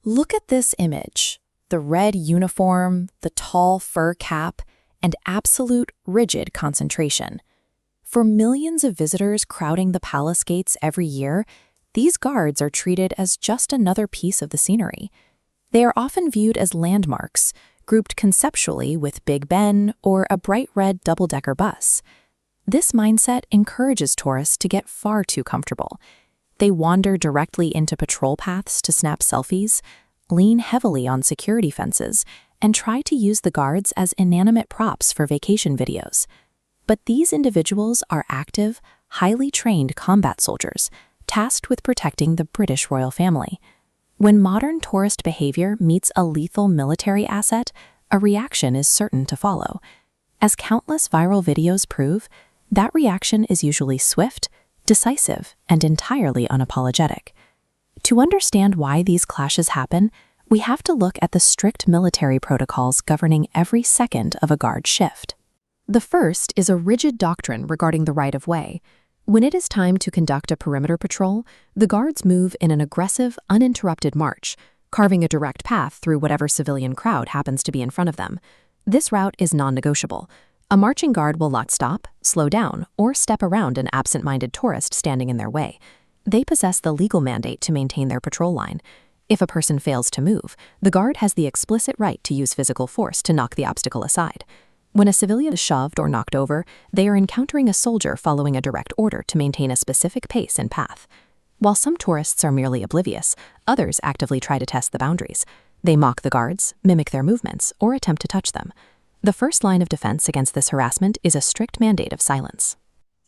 Look at this image. The red uniform, the tall fur cap, and absolute rigid concentration. For millions of visitors crowding the palace gates every year, these guards are treated as just another piece of the scenery. They are often viewed as landmarks, grouped conceptually with Big Ben or a bright red double-decker bus. This mindset encourages tourists to get far too comfortable. They wander directly into patrol paths to snap selfies, lean heavily on security fences, and try to use the guards as inanimate props for vacation videos. But these individuals are active, highly trained combat soldiers, tasked with protecting the British royal family. When modern tourist behavior meets a lethal military asset, a reaction is certain to follow. As countless viral videos prove, that reaction is usually swift, decisive, and entirely unapologetic. To understand why these clashes happen, we have to look at the strict military protocols governing every second of a guard shift. The first is a rigid doctrine regarding the right-of-way. When it is time to conduct a perimeter patrol, the guards move in an aggressive, uninterrupted march, carving a direct path through whatever civilian crowd happens to be in front of them. This route is non-negotiable. A marching guard will not stop, slow down, or step around an absent-minded tourist standing in their way. They possess the legal mandate to maintain their patrol line. If a person fails to move, the guard has the explicit right to use physical force to knock the obstacle aside. When a civilian is shoved or knocked over, they are encountering a soldier following a direct order to maintain a specific pace and path. While some tourists are merely oblivious, others actively try to test the boundaries. They mock the guards, mimic their movements, or attempt to touch them. The first line of defense against this harassment is a strict mandate of silence.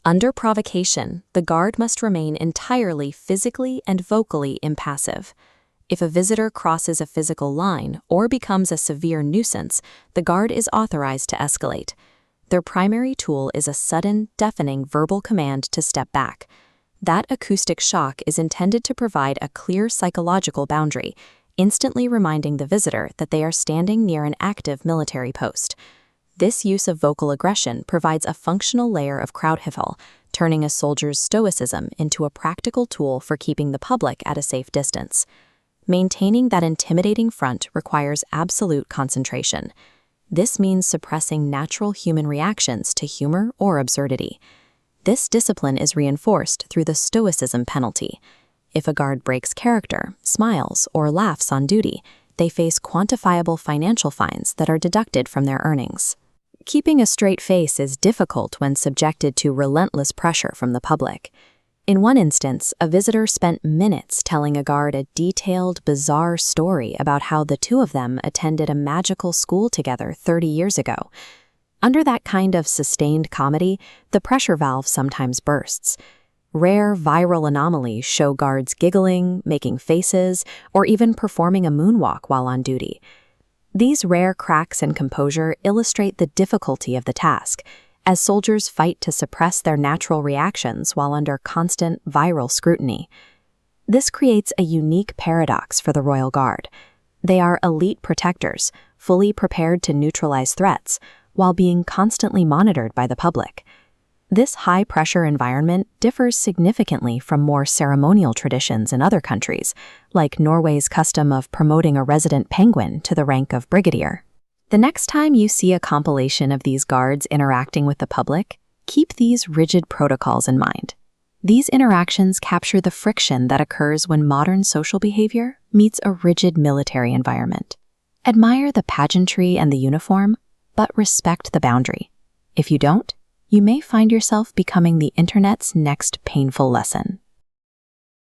Under provocation, the guard must remain entirely physically and vocally impassive. If a visitor crosses a physical line or becomes a severe nuisance, the guard is authorized to escalate. Their primary tool is a sudden, deafening verbal command to step back. That acoustic shock is intended to provide a clear psychological boundary, instantly reminding the visitor that they are standing near an active military post. This use of vocal aggression provides a functional layer of Krauthiffel, turning a soldier's stoicism into a practical tool for keeping the public at a safe distance. Maintaining that intimidating front requires absolute concentration. This means suppressing natural human reactions to humor or absurdity. This discipline is reinforced through the stoicism penalty. If a guard breaks character, smiles, or laughs on duty, they face quantifiable financial fines that are deducted from their earnings. Keeping a straight face is difficult when subjected to relentless pressure from the public. In one instance, a visitor spent minutes telling a guard a detailed, bizarre story about how the two of them attended a magical school together 30 years ago. Under that kind of sustained comedy, the pressure valve sometimes bursts. Rare viral anomalies show guards giggling, making faces, or even performing a moonwalk while on duty. These rare cracks in composure illustrate the difficulty of the task, as soldiers fight to suppress their natural reactions while under constant viral scrutiny. This creates a unique paradox for the Royal Guard. They are elite protectors, fully prepared to neutralize threats, while being constantly monitored by the public. This high-pressure environment differs significantly from more ceremonial traditions in other countries, like Norway's custom of promoting a resident penguin to the rank of brigadier. The next time you see a compilation of these guards interacting with the public, keep these rigid protocols in mind. These interactions capture the friction that occurs when modern social behavior meets a rigid military environment. Admire the pageantry and the uniform, but respect the boundary. If you don't, you may find yourself becoming the internet's next painful lesson.